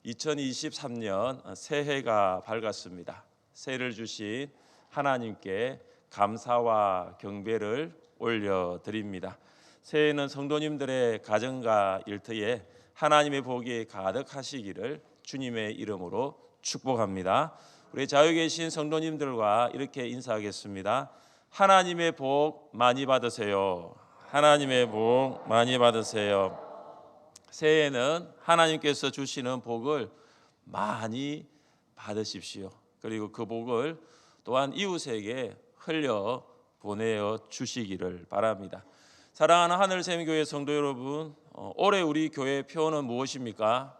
2023년 새해가 밝았습니다. 새해를 주신 하나님께 감사와 경배를 올려드립니다. 새해는 성도님들의 가정과 일터에 하나님의 복이 가득하시기를 주님의 이름으로 축복합니다. 우리 자유 계신 성도님들과 이렇게 인사하겠습니다. 하나님의 복 많이 받으세요. 하나님의 복 많이 받으세요. 새해에는 하나님께서 주시는 복을 많이 받으십시오. 그리고 그 복을 또한 이웃에게 흘려 보내어 주시기를 바랍니다. 사랑하는 하늘샘교회 성도 여러분, 올해 우리 교회 표어는 무엇입니까?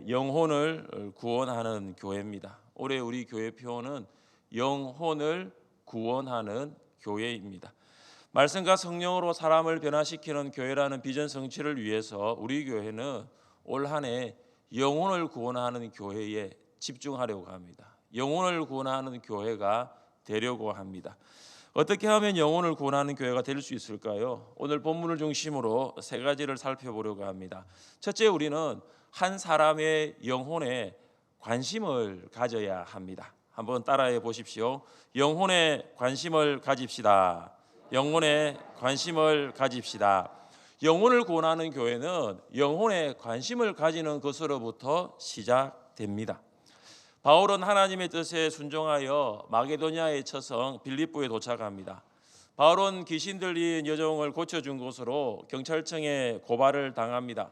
영혼을 구원하는 교회입니다. 올해 우리 교회 표어는 영혼을 구원하는 교회입니다. 말씀과 성령으로 사람을 변화시키는 교회라는 비전 성취를 위해서 우리 교회는 올 한 해 영혼을 구원하는 교회에 집중하려고 합니다. 영혼을 구원하는 교회가 되려고 합니다. 어떻게 하면 영혼을 구원하는 교회가 될 수 있을까요? 오늘 본문을 중심으로 세 가지를 살펴보려고 합니다. 첫째, 우리는 한 사람의 영혼에 관심을 가져야 합니다. 한번 따라해 보십시오. 영혼에 관심을 가집시다. 영혼에 관심을 가집시다. 영혼을 구원하는 교회는 영혼에 관심을 가지는 것으로부터 시작됩니다. 바울은 하나님의 뜻에 순종하여 마게도냐의 처성 빌립보에 도착합니다. 바울은 귀신 들린 여종을 고쳐준 곳으로 경찰청에 고발을 당합니다.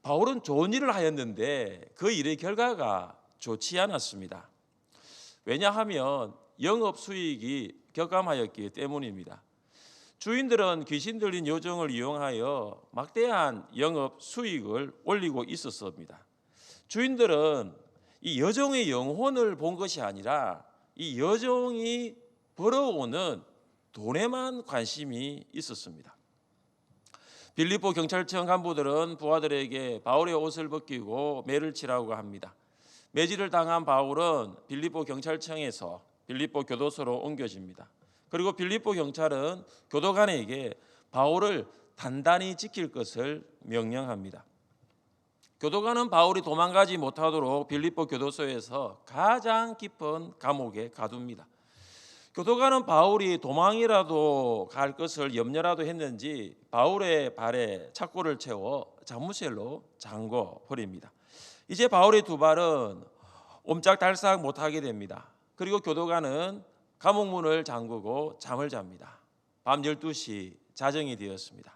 바울은 좋은 일을 하였는데 그 일의 결과가 좋지 않았습니다. 왜냐하면 영업 수익이 격감하였기 때문입니다. 주인들은 귀신 들린 여종을 이용하여 막대한 영업 수익을 올리고 있었습니다. 주인들은 이 여종의 영혼을 본 것이 아니라 이 여종이 벌어오는 돈에만 관심이 있었습니다. 빌립보 경찰청 간부들은 부하들에게 바울의 옷을 벗기고 매를 치라고 합니다. 매질을 당한 바울은 빌립보 경찰청에서 빌립보 교도소로 옮겨집니다. 그리고 빌립보 경찰은 교도관에게 바울을 단단히 지킬 것을 명령합니다. 교도관은 바울이 도망가지 못하도록 빌립보 교도소에서 가장 깊은 감옥에 가둡니다. 교도관은 바울이 도망이라도 갈 것을 염려라도 했는지 바울의 발에 착고를 채워 자무셀로 잠궈 버립니다. 이제 바울의 두 발은 옴짝달싹 못하게 됩니다. 그리고 교도관은 감옥 문을 잠그고 잠을 잡니다. 밤 12시 자정이 되었습니다.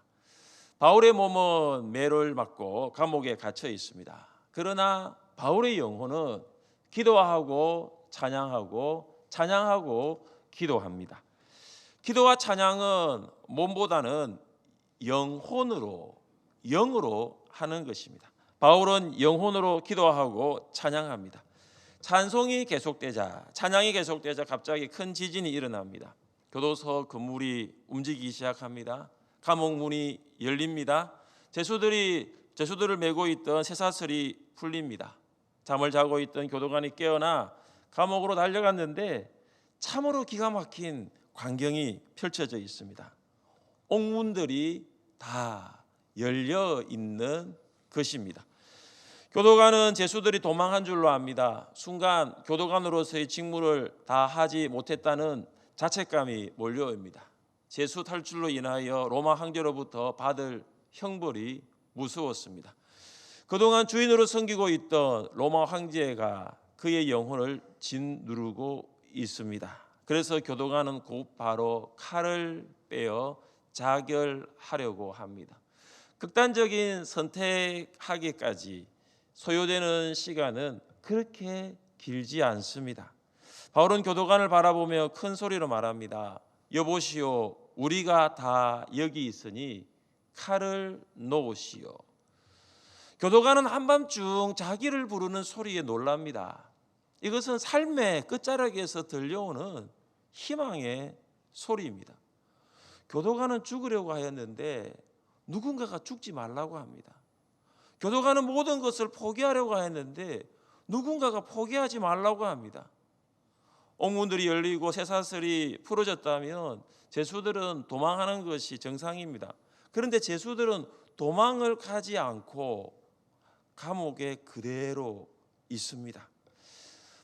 바울의 몸은 매를 맞고 감옥에 갇혀 있습니다. 그러나 바울의 영혼은 기도하고 찬양하고 찬양하고 기도합니다. 기도와 찬양은 몸보다는 영으로 하는 것입니다. 바울은 영혼으로 기도하고 찬양합니다. 찬송이 계속되자, 찬양이 계속되자 갑자기 큰 지진이 일어납니다. 교도소 건물이 움직이기 시작합니다. 감옥 문이 열립니다. 죄수들을 메고 있던 쇠사슬이 풀립니다. 잠을 자고 있던 교도관이 깨어나 감옥으로 달려갔는데 참으로 기가 막힌 광경이 펼쳐져 있습니다. 옥문들이 다 열려 있는 것입니다. 교도관은 죄수들이 도망한 줄로 압니다. 순간 교도관으로서의 직무를 다 하지 못했다는 자책감이 몰려옵니다. 죄수 탈출로 인하여 로마 황제로부터 받을 형벌이 무서웠습니다. 그동안 주인으로 섬기고 있던 로마 황제가 그의 영혼을 짓누르고 있습니다. 그래서 교도관은 곧바로 칼을 빼어 자결하려고 합니다. 극단적인 선택하기까지 소요되는 시간은 그렇게 길지 않습니다. 바울은 교도관을 바라보며 큰 소리로 말합니다. 여보시오, 우리가 다 여기 있으니 칼을 놓으시오. 교도관은 한밤중 자기를 부르는 소리에 놀랍니다. 이것은 삶의 끝자락에서 들려오는 희망의 소리입니다. 교도관은 죽으려고 하였는데 누군가가 죽지 말라고 합니다. 교도관은 모든 것을 포기하려고 했는데 누군가가 포기하지 말라고 합니다. 옥문들이 열리고 쇠사슬이 풀어졌다면 죄수들은 도망하는 것이 정상입니다. 그런데 죄수들은 도망을 가지 않고 감옥에 그대로 있습니다.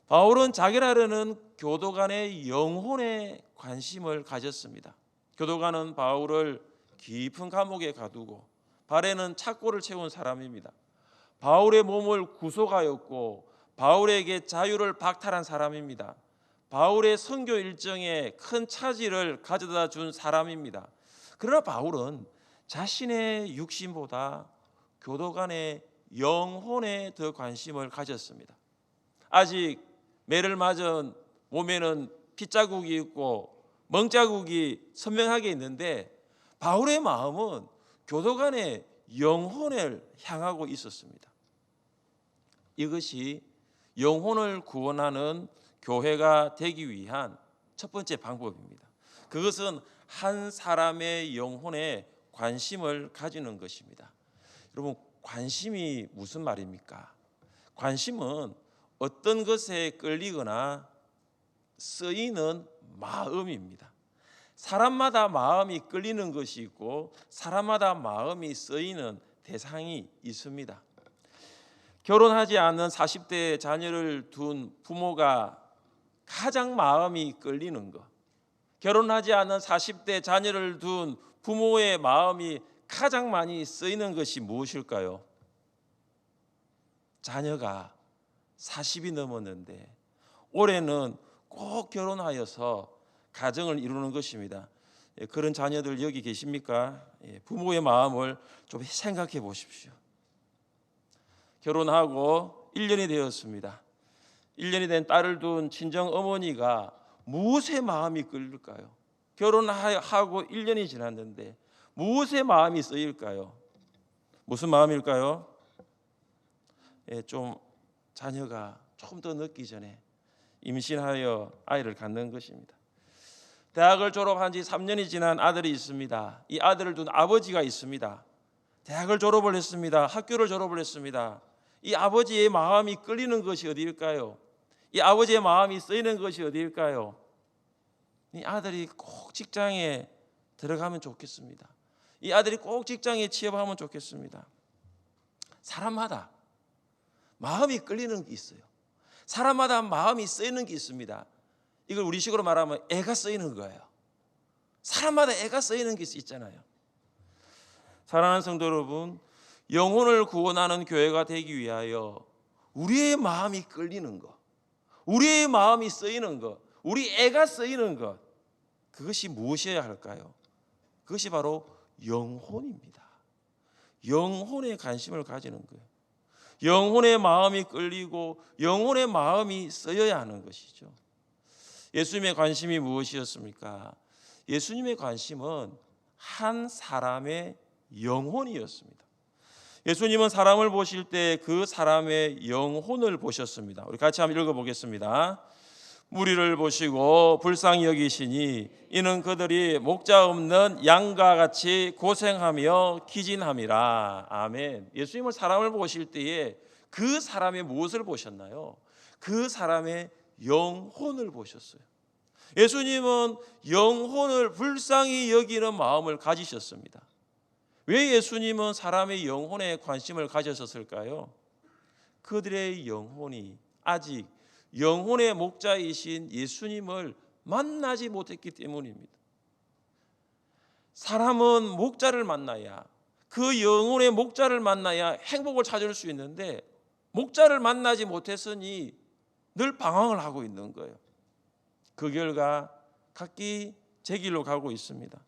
바울은 자기라는 교도관의 영혼에 관심을 가졌습니다. 교도관은 바울을 깊은 감옥에 가두고 발에는 착고를 채운 사람입니다. 바울의 몸을 구속하였고 바울에게 자유를 박탈한 사람입니다. 바울의 선교 일정에 큰 차질을 가져다 준 사람입니다. 그러나 바울은 자신의 육신보다 교도관의 영혼에 더 관심을 가졌습니다. 아직 매를 맞은 몸에는 핏자국이 있고 멍자국이 선명하게 있는데 바울의 마음은 교도관의 영혼을 향하고 있었습니다. 이것이 영혼을 구원하는 교회가 되기 위한 첫 번째 방법입니다. 그것은 한 사람의 영혼에 관심을 가지는 것입니다. 여러분, 관심이 무슨 말입니까? 관심은 어떤 것에 끌리거나 쓰이는 마음입니다. 사람마다 마음이 끌리는 것이 있고 사람마다 마음이 쓰이는 대상이 있습니다. 결혼하지 않은 40대 자녀를 둔 부모가 가장 마음이 끌리는 것, 결혼하지 않은 40대 자녀를 둔 부모의 마음이 가장 많이 쓰이는 것이 무엇일까요? 자녀가 40이 넘었는데 올해는 꼭 결혼하여서 가정을 이루는 것입니다. 그런 자녀들 여기 계십니까? 부모의 마음을 좀 생각해 보십시오. 결혼하고 1년이 되었습니다. 1년이 된 딸을 둔 친정 어머니가 무엇에 마음이 끌릴까요? 결혼하고 1년이 지났는데 무엇에 마음이 쓰일까요? 무슨 마음일까요? 좀 자녀가 조금 더 늦기 전에 임신하여 아이를 갖는 것입니다. 대학을 졸업한 지 3년이 지난 아들이 있습니다. 이 아들을 둔 아버지가 있습니다. 대학을 졸업을 했습니다. 학교를 졸업을 했습니다. 이 아버지의 마음이 끌리는 것이 어디일까요? 이 아버지의 마음이 쓰이는 것이 어디일까요? 이 아들이 꼭 직장에 들어가면 좋겠습니다. 이 아들이 꼭 직장에 취업하면 좋겠습니다. 사람마다 마음이 끌리는 게 있어요. 사람마다 마음이 쓰이는 게 있습니다. 이걸 우리식으로 말하면 애가 쓰이는 거예요. 사람마다 애가 쓰이는 게 있잖아요. 사랑하는 성도 여러분, 영혼을 구원하는 교회가 되기 위하여 우리의 마음이 끌리는 것, 우리의 마음이 쓰이는 것, 우리 애가 쓰이는 것, 그것이 무엇이어야 할까요? 그것이 바로 영혼입니다. 영혼에 관심을 가지는 거예요. 영혼의 마음이 끌리고 영혼의 마음이 쓰여야 하는 것이죠. 예수님의 관심이 무엇이었습니까? 예수님의 관심은 한 사람의 영혼이었습니다. 예수님은 사람을 보실 때 그 사람의 영혼을 보셨습니다. 우리 같이 한번 읽어보겠습니다. 무리를 보시고 불쌍히 여기시니 이는 그들이 목자 없는 양과 같이 고생하며 기진함이라. 아멘. 예수님은 사람을 보실 때에 그 사람의 무엇을 보셨나요? 그 사람의 영혼을 보셨어요. 예수님은 영혼을 불쌍히 여기는 마음을 가지셨습니다. 왜 예수님은 사람의 영혼에 관심을 가졌을까요? 그들의 영혼이 아직 영혼의 목자이신 예수님을 만나지 못했기 때문입니다. 사람은 목자를 만나야, 그 영혼의 목자를 만나야 행복을 찾을 수 있는데 목자를 만나지 못했으니 늘 방황을 하고 있는 거예요. 그 결과 각기 제 길로 가고 있습니다.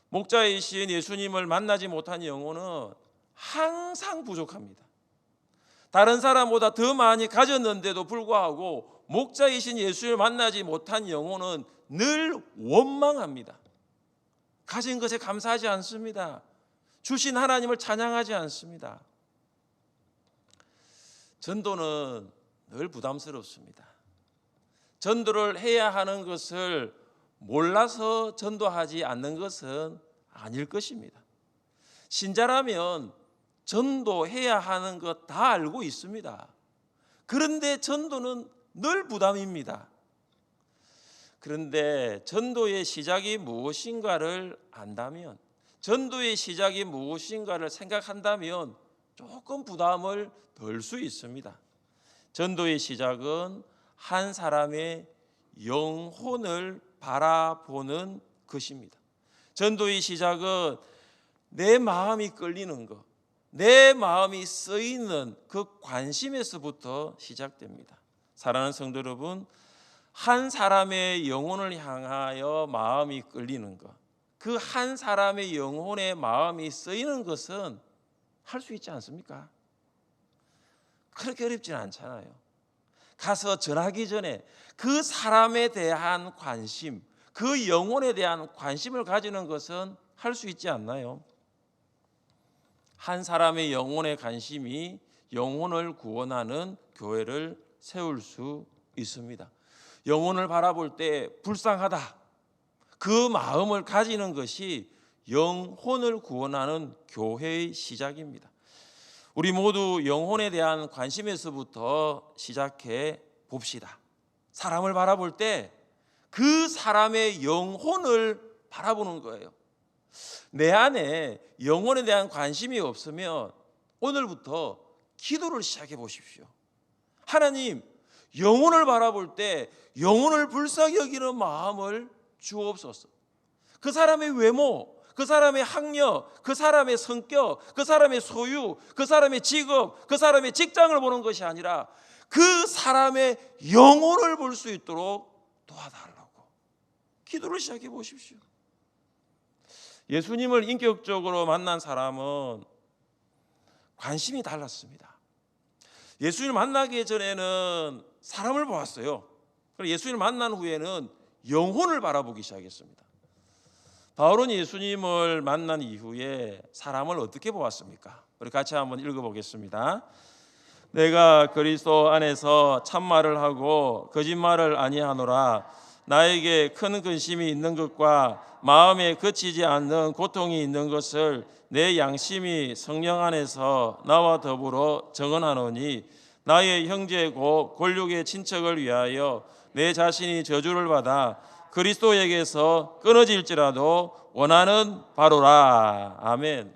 목자이신 예수님을 만나지 못한 영혼은 항상 부족합니다. 다른 사람보다 더 많이 가졌는데도 불구하고 목자이신 예수를 만나지 못한 영혼은 늘 원망합니다. 가진 것에 감사하지 않습니다. 주신 하나님을 찬양하지 않습니다. 전도는 늘 부담스럽습니다. 전도를 해야 하는 것을 몰라서 전도하지 않는 것은 아닐 것입니다. 신자라면 전도해야 하는 것 다 알고 있습니다. 그런데 전도는 늘 부담입니다. 그런데 전도의 시작이 무엇인가를 안다면, 전도의 시작이 무엇인가를 생각한다면 조금 부담을 덜 수 있습니다. 전도의 시작은 한 사람의 영혼을 바라보는 것입니다. 전도의 시작은 내 마음이 끌리는 것, 내 마음이 쓰이는 그 관심에서부터 시작됩니다. 사랑하는 성도 여러분, 한 사람의 영혼을 향하여 마음이 끌리는 것, 그 한 사람의 영혼의 마음이 쓰이는 것은 할 수 있지 않습니까? 그렇게 어렵지는 않잖아요. 가서 전하기 전에 그 사람에 대한 관심, 그 영혼에 대한 관심을 가지는 것은 할 수 있지 않나요? 한 사람의 영혼의 관심이 영혼을 구원하는 교회를 세울 수 있습니다. 영혼을 바라볼 때 불쌍하다, 그 마음을 가지는 것이 영혼을 구원하는 교회의 시작입니다. 우리 모두 영혼에 대한 관심에서부터 시작해 봅시다. 사람을 바라볼 때 그 사람의 영혼을 바라보는 거예요. 내 안에 영혼에 대한 관심이 없으면 오늘부터 기도를 시작해 보십시오. 하나님, 영혼을 바라볼 때 영혼을 불쌍히 여기는 마음을 주옵소서. 그 사람의 외모, 그 사람의 학력, 그 사람의 성격, 그 사람의 소유, 그 사람의 직업, 그 사람의 직장을 보는 것이 아니라 그 사람의 영혼을 볼 수 있도록 도와달라고 기도를 시작해 보십시오. 예수님을 인격적으로 만난 사람은 관심이 달랐습니다. 예수님을 만나기 전에는 사람을 보았어요. 그리고 예수님을 만난 후에는 영혼을 바라보기 시작했습니다. 바울은 예수님을 만난 이후에 사람을 어떻게 보았습니까? 우리 같이 한번 읽어보겠습니다. 내가 그리스도 안에서 참말을 하고 거짓말을 아니하노라. 나에게 큰 근심이 있는 것과 마음에 그치지 않는 고통이 있는 것을 내 양심이 성령 안에서 나와 더불어 증언하노니 나의 형제고 골육의 친척을 위하여 내 자신이 저주를 받아 그리스도에게서 끊어질지라도 원하는 바로라. 아멘.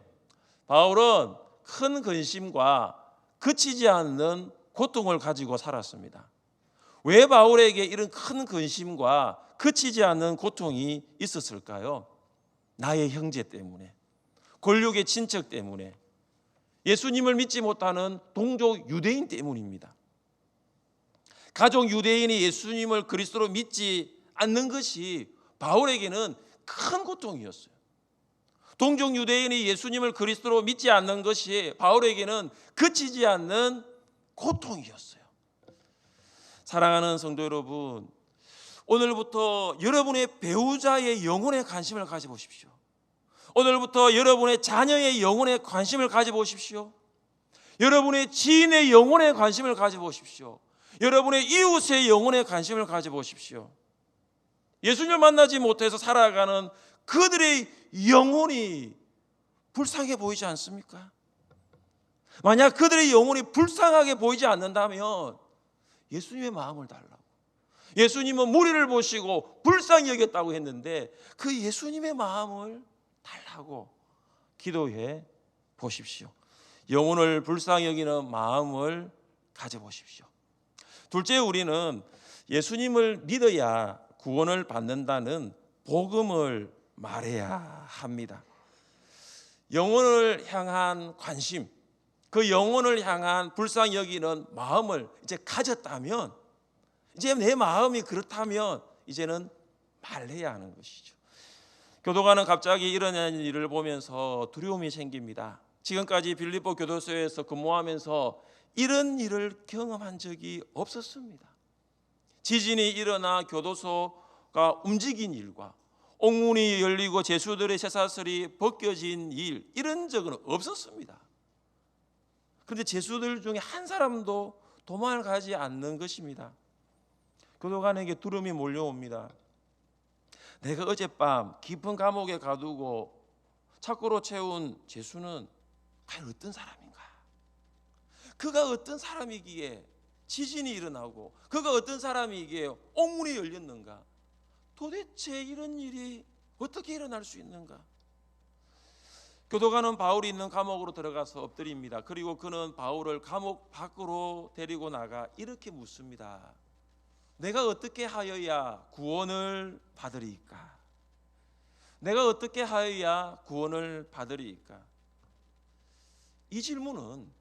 바울은 큰 근심과 그치지 않는 고통을 가지고 살았습니다. 왜 바울에게 이런 큰 근심과 그치지 않는 고통이 있었을까요? 나의 형제 때문에, 골육의 친척 때문에, 예수님을 믿지 못하는 동족 유대인 때문입니다. 가족 유대인이 예수님을 그리스도로 믿지 않는 것이 바울에게는 큰 고통이었어요. 동족 유대인이 예수님을 그리스도로 믿지 않는 것이 바울에게는 그치지 않는 고통이었어요. 사랑하는 성도 여러분, 오늘부터 여러분의 배우자의 영혼에 관심을 가져보십시오. 오늘부터 여러분의 자녀의 영혼에 관심을 가져보십시오. 여러분의 지인의 영혼에 관심을 가져보십시오. 여러분의 이웃의 영혼에 관심을 가져보십시오. 예수님을 만나지 못해서 살아가는 그들의 영혼이 불쌍해 보이지 않습니까? 만약 그들의 영혼이 불쌍하게 보이지 않는다면 예수님의 마음을 달라고. 예수님은 무리를 보시고 불쌍히 여겼다고 했는데 그 예수님의 마음을 달라고 기도해 보십시오. 영혼을 불쌍히 여기는 마음을 가져보십시오. 둘째, 우리는 예수님을 믿어야 구원을 받는다는 복음을 말해야 합니다. 영혼을 향한 관심, 그 영혼을 향한 불쌍히 여기는 마음을 이제 가졌다면, 이제 내 마음이 그렇다면 이제는 말해야 하는 것이죠. 교도관은 갑자기 일어나는 일을 보면서 두려움이 생깁니다. 지금까지 빌립보 교도소에서 근무하면서 이런 일을 경험한 적이 없었습니다. 지진이 일어나 교도소가 움직인 일과 옥문이 열리고 죄수들의 쇠사슬이 벗겨진 일, 이런 적은 없었습니다. 그런데 죄수들 중에 한 사람도 도망을 가지 않는 것입니다. 교도관에게 두려움이 몰려옵니다. 내가 어젯밤 깊은 감옥에 가두고 착고로 채운 죄수는 과연 어떤 사람인가? 그가 어떤 사람이기에 지진이 일어나고 그가 어떤 사람이기에 옥문이 열렸는가? 도대체 이런 일이 어떻게 일어날 수 있는가? 교도관은 바울이 있는 감옥으로 들어가서 엎드립니다. 그리고 그는 바울을 감옥 밖으로 데리고 나가 이렇게 묻습니다. 내가 어떻게 하여야 구원을 받으리이까? 내가 어떻게 하여야 구원을 받으리이까? 이 질문은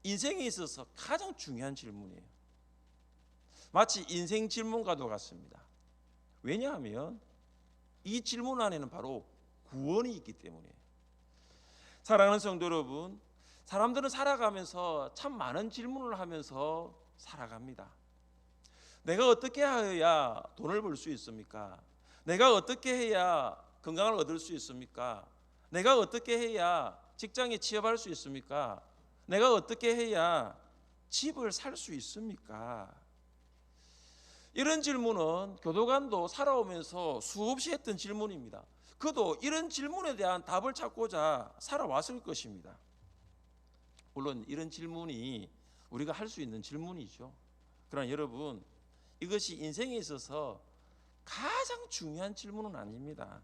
인생에 있어서 가장 중요한 질문이에요. 마치 인생 질문과도 같습니다. 왜냐하면 이 질문 안에는 바로 구원이 있기 때문이에요. 사랑하는 성도 여러분, 사람들은 살아가면서 참 많은 질문을 하면서 살아갑니다. 내가 어떻게 하여야 돈을 벌 수 있습니까? 내가 어떻게 해야 건강을 얻을 수 있습니까? 내가 어떻게 해야 직장에 취업할 수 있습니까? 내가 어떻게 해야 집을 살 수 있습니까? 이런 질문은 교도관도 살아오면서 수없이 했던 질문입니다. 그도 이런 질문에 대한 답을 찾고자 살아왔을 것입니다. 물론 이런 질문이 우리가 할 수 있는 질문이죠. 그러나 여러분, 이것이 인생에 있어서 가장 중요한 질문은 아닙니다.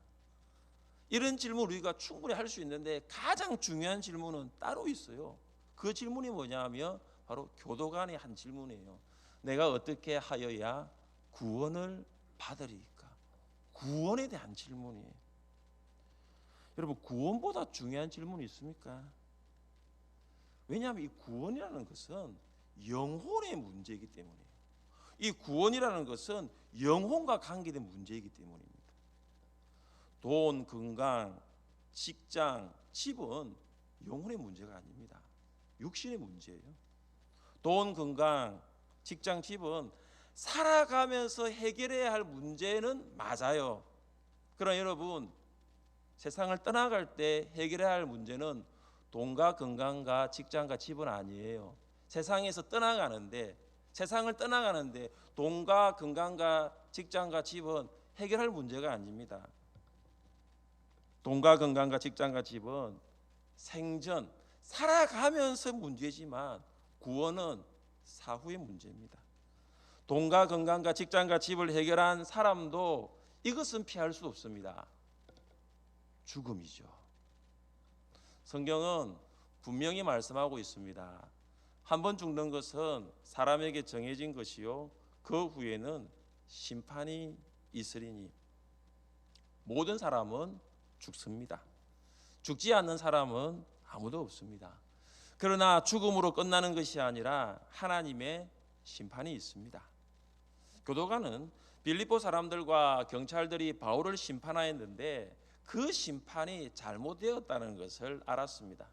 이런 질문 우리가 충분히 할 수 있는데 가장 중요한 질문은 따로 있어요. 그 질문이 뭐냐 하면 바로 교도관의 한 질문이에요. 내가 어떻게 하여야 구원을 받으리까? 구원에 대한 질문이에요. 여러분, 구원보다 중요한 질문이 있습니까? 왜냐하면 이 구원이라는 것은 영혼의 문제이기 때문이에요. 이 구원이라는 것은 영혼과 관계된 문제이기 때문입니다. 돈, 건강, 직장, 집은 영혼의 문제가 아닙니다. 육신의 문제예요. 돈, 건강, 직장, 집은 살아가면서 해결해야 할 문제는 맞아요. 그러나 여러분, 세상을 떠나갈 때 해결해야 할 문제는 돈과 건강과 직장과 집은 아니에요. 세상에서 세상을 떠나가는데 돈과 건강과 직장과 집은 해결할 문제가 아닙니다. 돈과 건강과 직장과 집은 생전 살아가면서 문제지만 구원은 사후의 문제입니다. 돈과 건강과 직장과 집을 해결한 사람도 이것은 피할 수 없습니다. 죽음이죠. 성경은 분명히 말씀하고 있습니다. 한 번 죽는 것은 사람에게 정해진 것이요 그 후에는 심판이 있으리니. 모든 사람은 죽습니다. 죽지 않는 사람은 아무도 없습니다. 그러나 죽음으로 끝나는 것이 아니라 하나님의 심판이 있습니다. 교도관은 빌립보 사람들과 경찰들이 바울을 심판하였는데 그 심판이 잘못되었다는 것을 알았습니다.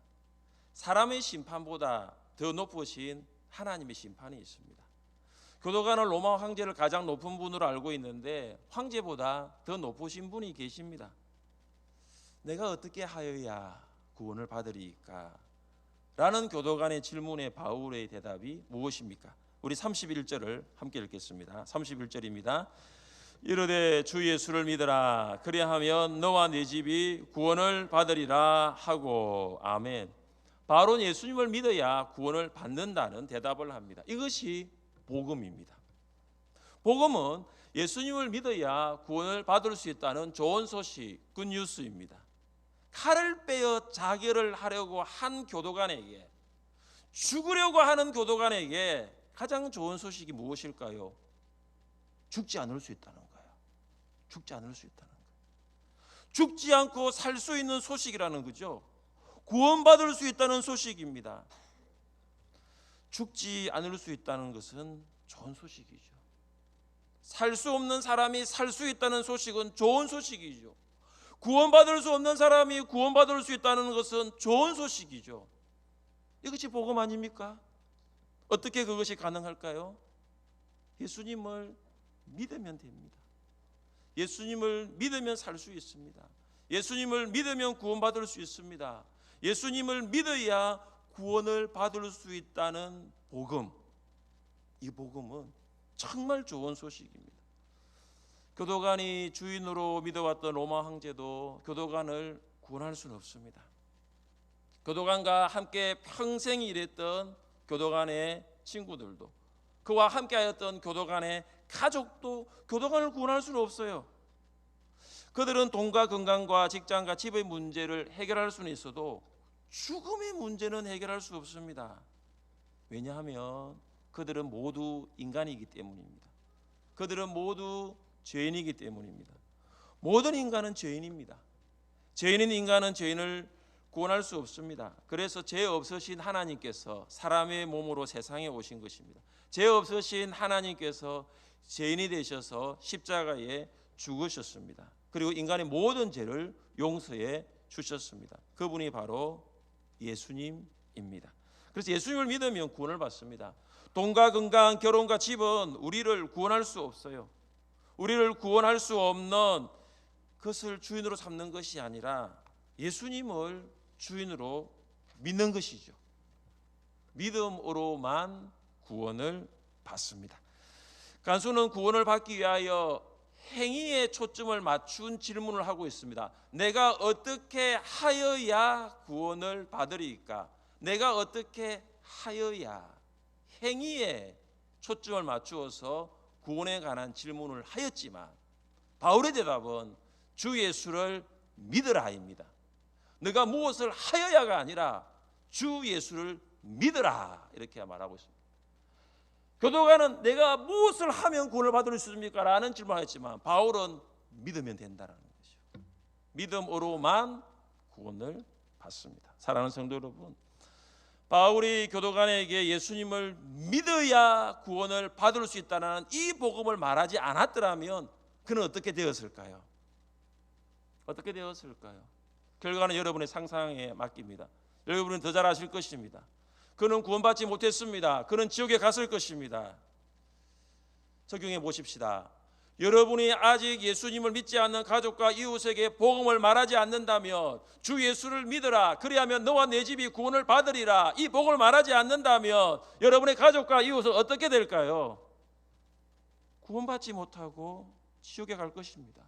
사람의 심판보다 더 높으신 하나님의 심판이 있습니다. 교도관은 로마 황제를 가장 높은 분으로 알고 있는데 황제보다 더 높으신 분이 계십니다. 내가 어떻게 하여야 구원을 받으리까? 라는 교도관의 질문에 바울의 대답이 무엇입니까? 우리 31절을 함께 읽겠습니다. 31절입니다. 이르되 주 예수를 믿으라. 그리하면 너와 네 집이 구원을 받으리라 하고. 아멘. 바로 예수님을 믿어야 구원을 받는다는 대답을 합니다. 이것이 복음입니다. 복음은 예수님을 믿어야 구원을 받을 수 있다는 좋은 소식, 굿뉴스입니다. 칼을 빼어 자결을 하려고 한 교도관에게, 죽으려고 하는 교도관에게 가장 좋은 소식이 무엇일까요? 죽지 않을 수 있다는 거예요. 죽지 않을 수 있다는 거예요. 죽지 않고 살 수 있는 소식이라는 거죠. 구원받을 수 있다는 소식입니다. 죽지 않을 수 있다는 것은 좋은 소식이죠. 살 수 없는 사람이 살 수 있다는 소식은 좋은 소식이죠. 구원받을 수 없는 사람이 구원받을 수 있다는 것은 좋은 소식이죠. 이것이 복음 아닙니까? 어떻게 그것이 가능할까요? 예수님을 믿으면 됩니다. 예수님을 믿으면 살 수 있습니다. 예수님을 믿으면 구원받을 수 있습니다. 예수님을 믿어야 구원을 받을 수 있다는 복음. 이 복음은 정말 좋은 소식입니다. 교도관이 주인으로 믿어왔던 로마 황제도 교도관을 구원할 수는 없습니다. 교도관과 함께 평생 일했던 교도관의 친구들도, 그와 함께하였던 교도관의 가족도 교도관을 구원할 수는 없어요. 그들은 돈과 건강과 직장과 집의 문제를 해결할 수는 있어도 죽음의 문제는 해결할 수 없습니다. 왜냐하면 그들은 모두 인간이기 때문입니다. 그들은 모두 죄인이기 때문입니다. 모든 인간은 죄인입니다. 죄인인 인간은 죄인을 구원할 수 없습니다. 그래서 죄 없으신 하나님께서 사람의 몸으로 세상에 오신 것입니다. 죄 없으신 하나님께서 죄인이 되셔서 십자가에 죽으셨습니다. 그리고 인간의 모든 죄를 용서해 주셨습니다. 그분이 바로 예수님입니다. 그래서 예수님을 믿으면 구원을 받습니다. 돈과 건강, 결혼과 집은 우리를 구원할 수 없어요. 우리를 구원할 수 없는 그것을 주인으로 삼는 것이 아니라 예수님을 주인으로 믿는 것이죠. 믿음으로만 구원을 받습니다. 간수는 구원을 받기 위하여 행위에 초점을 맞춘 질문을 하고 있습니다. 내가 어떻게 하여야 구원을 받으리까? 내가 어떻게 하여야, 행위에 초점을 맞추어서 구원에 관한 질문을 하였지만 바울의 대답은 주 예수를 믿으라입니다. 너가 무엇을 하여야가 아니라 주 예수를 믿으라, 이렇게 말하고 있습니다. 교도관은 내가 무엇을 하면 구원을 받을 수 있습니까? 라는 질문을 했지만 바울은 믿으면 된다라는 것이죠. 믿음으로만 구원을 받습니다. 사랑하는 성도 여러분, 바울이 교도관에게 예수님을 믿어야 구원을 받을 수 있다는 이 복음을 말하지 않았더라면 그는 어떻게 되었을까요? 어떻게 되었을까요? 결과는 여러분의 상상에 맡깁니다. 여러분은 더 잘 아실 것입니다. 그는 구원받지 못했습니다. 그는 지옥에 갔을 것입니다. 적용해 보십시다. 여러분이 아직 예수님을 믿지 않는 가족과 이웃에게 복음을 말하지 않는다면, 주 예수를 믿으라, 그리하면 너와 내 집이 구원을 받으리라, 이 복음을 말하지 않는다면 여러분의 가족과 이웃은 어떻게 될까요? 구원받지 못하고 지옥에 갈 것입니다.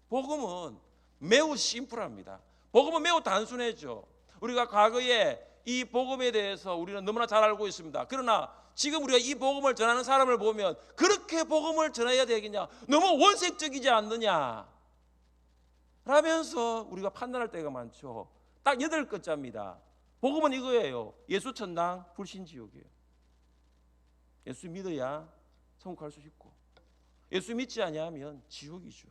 복음은 매우 심플합니다. 복음은 매우 단순해죠. 우리가 과거에 이 복음에 대해서 우리는 너무나 잘 알고 있습니다. 그러나 지금 우리가 이 복음을 전하는 사람을 보면 그렇게 복음을 전해야 되겠냐, 너무 원색적이지 않느냐 라면서 우리가 판단할 때가 많죠. 딱 8글자입니다. 복음은 이거예요. 예수 천당, 불신 지옥이에요. 예수 믿어야 천국 갈 수 있고 예수 믿지 아니하면 지옥이죠.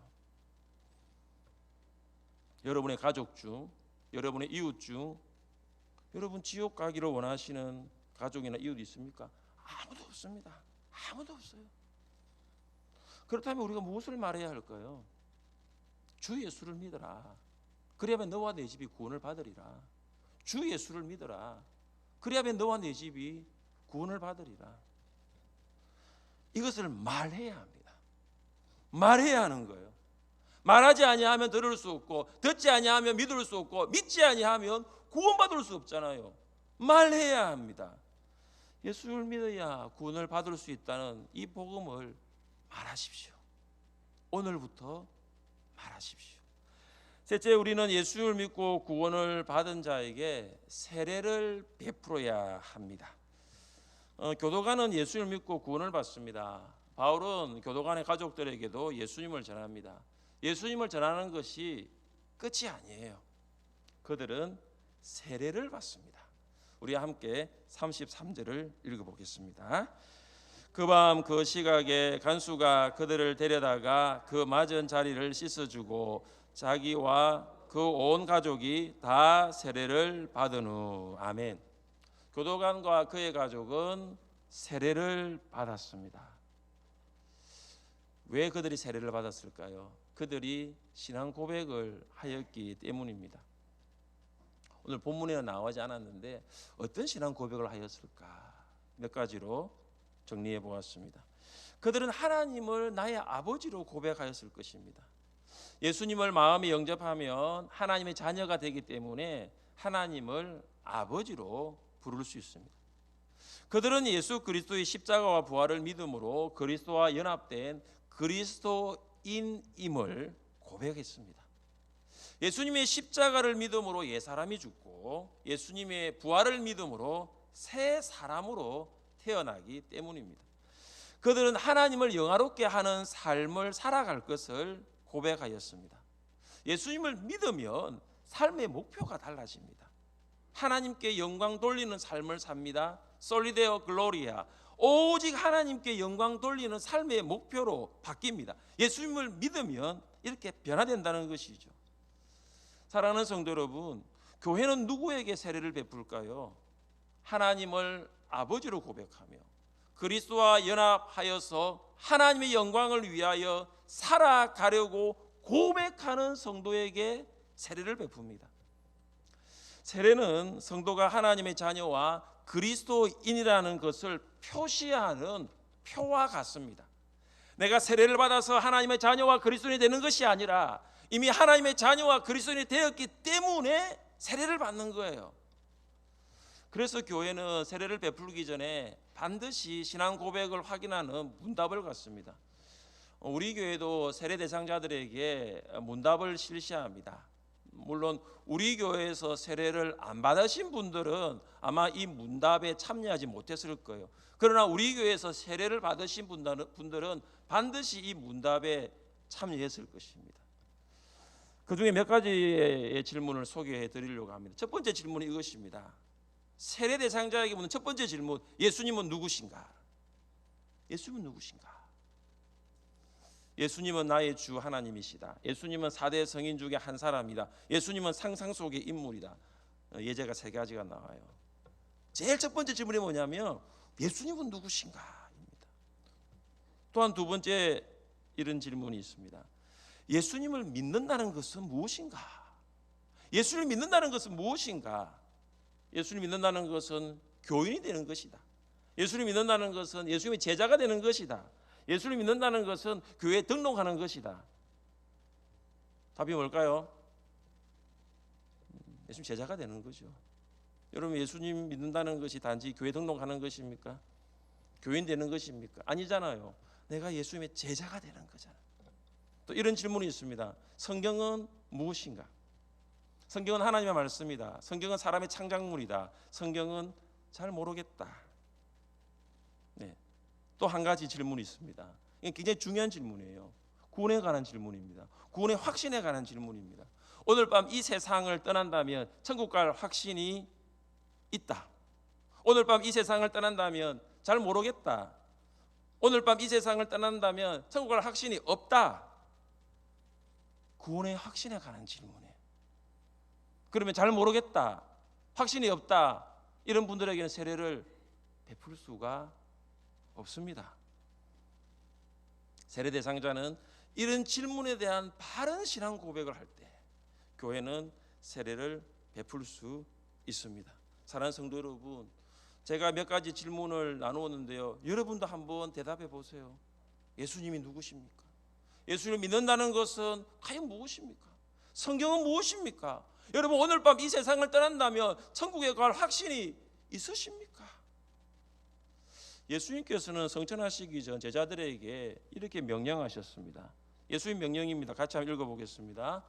여러분의 가족 중, 여러분의 이웃 중 여러분 지옥 가기를 원하시는 가족이나 이웃 있습니까? 아무도 없습니다. 아무도 없어요. 그렇다면 우리가 무엇을 말해야 할까요? 주 예수를 믿어라. 그리하면 너와 내 집이 구원을 받으리라. 주 예수를 믿어라. 그리하면 너와 내 집이 구원을 받으리라. 이것을 말해야 합니다. 말해야 하는 거예요. 말하지 아니하면 들을 수 없고, 듣지 아니하면 믿을 수 없고, 믿지 아니하면 구원받을 수 없잖아요. 말해야 합니다. 예수를 믿어야 구원을 받을 수 있다는 이 복음을 말하십시오. 오늘부터 말하십시오. 셋째, 우리는 예수를 믿고 구원을 받은 자에게 세례를 베풀어야 합니다. 교도관은 예수를 믿고 구원을 받습니다. 바울은 교도관의 가족들에게도 예수님을 전합니다. 예수님을 전하는 것이 끝이 아니에요. 그들은 세례를 받습니다. 우리 함께 33절을 읽어보겠습니다. 그 밤 그 시각에 간수가 그들을 데려다가 그 맞은 자리를 씻어주고 자기와 그 온 가족이 다 세례를 받은 후. 아멘. 교도관과 그의 가족은 세례를 받았습니다. 왜 그들이 세례를 받았을까요? 그들이 신앙 고백을 하였기 때문입니다. 오늘 본문에는 나오지 않았는데 어떤 신앙 고백을 하였을까? 몇 가지로 정리해 보았습니다. 그들은 하나님을 나의 아버지로 고백하였을 것입니다. 예수님을 마음에 영접하면 하나님의 자녀가 되기 때문에 하나님을 아버지로 부를 수 있습니다. 그들은 예수 그리스도의 십자가와 부활을 믿음으로 그리스도와 연합된 그리스도인임을 고백했습니다. 예수님의 십자가를 믿음으로 옛사람이 죽고 예수님의 부활을 믿음으로 새 사람으로 태어나기 때문입니다. 그들은 하나님을 영화롭게 하는 삶을 살아갈 것을 고백하였습니다. 예수님을 믿으면 삶의 목표가 달라집니다. 하나님께 영광 돌리는 삶을 삽니다. 솔리데오 글로리아, 오직 하나님께 영광 돌리는 삶의 목표로 바뀝니다. 예수님을 믿으면 이렇게 변화된다는 것이죠. 사랑하는 성도 여러분, 교회는 누구에게 세례를 베풀까요? 하나님을 아버지로 고백하며 그리스도와 연합하여서 하나님의 영광을 위하여 살아가려고 고백하는 성도에게 세례를 베풉니다. 세례는 성도가 하나님의 자녀와 그리스도인이라는 것을 표시하는 표와 같습니다. 내가 세례를 받아서 하나님의 자녀와 그리스도인이 되는 것이 아니라 이미 하나님의 자녀와 그리스도인이 되었기 때문에 세례를 받는 거예요. 그래서 교회는 세례를 베풀기 전에 반드시 신앙 고백을 확인하는 문답을 갖습니다. 우리 교회도 세례 대상자들에게 문답을 실시합니다. 물론 우리 교회에서 세례를 안 받으신 분들은 아마 이 문답에 참여하지 못했을 거예요. 그러나 우리 교회에서 세례를 받으신 분들은 반드시 이 문답에 참여했을 것입니다. 그 중에 몇 가지의 질문을 소개해 드리려고 합니다. 첫 번째 질문은 이것입니다. 세례 대상자에게 묻는 첫 번째 질문, 예수님은 누구신가? 예수님은 누구신가? 예수님은 나의 주 하나님이시다. 예수님은 4대 성인 중에 한 사람이다. 예수님은 상상 속의 인물이다. 예제가 3가지가 나와요. 제일 첫 번째 질문이 뭐냐면 예수님은 누구신가입니다. 또한 두 번째 이런 질문이 있습니다. 예수님을 믿는다는 것은 무엇인가? 예수님을 믿는다는 것은 무엇인가? 예수님을 믿는다는 것은 교인이 되는 것이다. 예수님을 믿는다는 것은 예수님의 제자가 되는 것이다. 예수를 믿는다는 것은 교회에 등록하는 것이다. 답이 뭘까요? 예수님 제자가 되는 거죠. 여러분, 예수님 믿는다는 것이 단지 교회 등록하는 것입니까? 교인 되는 것입니까? 아니잖아요. 내가 예수님의 제자가 되는 거잖아요. 또 이런 질문이 있습니다. 성경은 무엇인가? 성경은 하나님의 말씀이다. 성경은 사람의 창작물이다. 성경은 잘 모르겠다. 네. 또 한 가지 질문이 있습니다. 이게 굉장히 중요한 질문이에요. 구원에 관한 질문입니다. 구원의 확신에 관한 질문입니다. 오늘 밤 이 세상을 떠난다면 천국 갈 확신이 있다. 오늘 밤 이 세상을 떠난다면 잘 모르겠다. 오늘 밤 이 세상을 떠난다면 천국 갈 확신이 없다. 구원의 확신에 관한 질문이에요. 그러면 잘 모르겠다, 확신이 없다, 이런 분들에게는 세례를 베풀 수가 없습니다. 세례 대상자는 이런 질문에 대한 바른 신앙 고백을 할 때 교회는 세례를 베풀 수 있습니다. 사랑하는 성도 여러분, 제가 몇 가지 질문을 나누었는데요. 여러분도 한번 대답해 보세요. 예수님이 누구십니까? 예수님을 믿는다는 것은 과연 무엇입니까? 성경은 무엇입니까? 여러분, 오늘 밤 이 세상을 떠난다면 천국에 갈 확신이 있으십니까? 예수님께서는 성천하시기 전 제자들에게 이렇게 명령하셨습니다. 예수님 명령입니다. 같이 한번 읽어보겠습니다.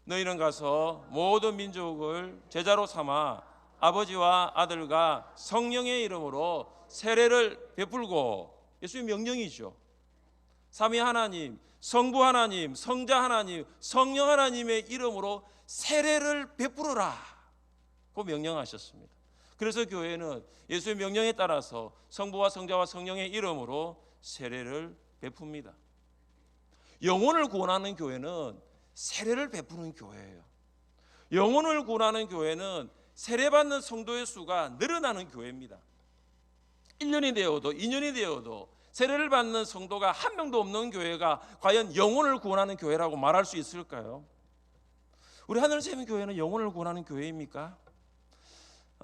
너희는 가서 모든 민족을 제자로 삼아 아버지와 아들과 성령의 이름으로 세례를 베풀고, 예수님 명령이죠. 삼위 하나님, 성부 하나님, 성자 하나님, 성령 하나님의 이름으로 세례를 베풀어라, 그 명령하셨습니다. 그래서 교회는 예수의 명령에 따라서 성부와 성자와 성령의 이름으로 세례를 베풉니다. 영혼을 구원하는 교회는 세례를 베푸는 교회예요. 영혼을 구원하는 교회는 세례받는 성도의 수가 늘어나는 교회입니다. 1년이 되어도 2년이 되어도 세례를 받는 성도가 한 명도 없는 교회가 과연 영혼을 구원하는 교회라고 말할 수 있을까요? 우리 하늘샘교회는 영혼을 구원하는 교회입니까?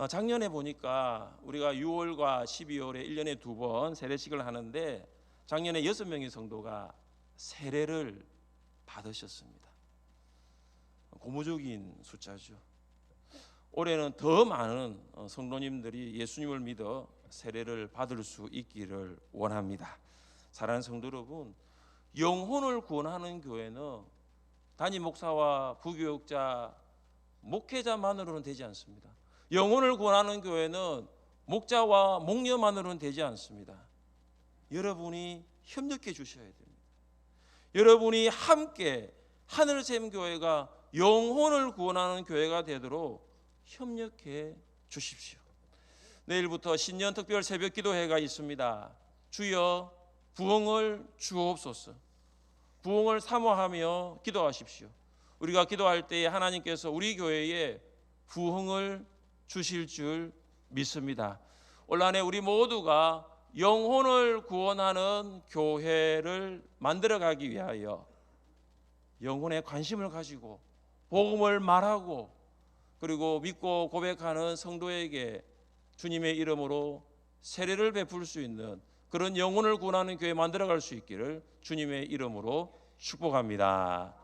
작년에 보니까 우리가 6월과 12월에 1년에 2번 세례식을 하는데 작년에 6명의 성도가 세례를 받으셨습니다. 고무적인 숫자죠. 올해는 더 많은 성도님들이 예수님을 믿어 세례를 받을 수 있기를 원합니다. 사랑하는 성도 여러분, 영혼을 구원하는 교회는 담임 목사와 부교육자, 목회자만으로는 되지 않습니다. 영혼을 구원하는 교회는 목자와 목녀만으로는 되지 않습니다. 여러분이 협력해 주셔야 됩니다. 여러분이 함께 하늘샘 교회가 영혼을 구원하는 교회가 되도록 협력해 주십시오. 내일부터 신년 특별 새벽 기도회가 있습니다. 주여 부흥을 주옵소서. 부흥을 사모하며 기도하십시오. 우리가 기도할 때에 하나님께서 우리 교회에 부흥을 주실 줄 믿습니다. 올 한해 우리 모두가 영혼을 구원하는 교회를 만들어가기 위하여 영혼에 관심을 가지고 복음을 말하고 그리고 믿고 고백하는 성도에게 주님의 이름으로 세례를 베풀 수 있는 그런 영혼을 구원하는 교회 만들어갈 수 있기를 주님의 이름으로 축복합니다.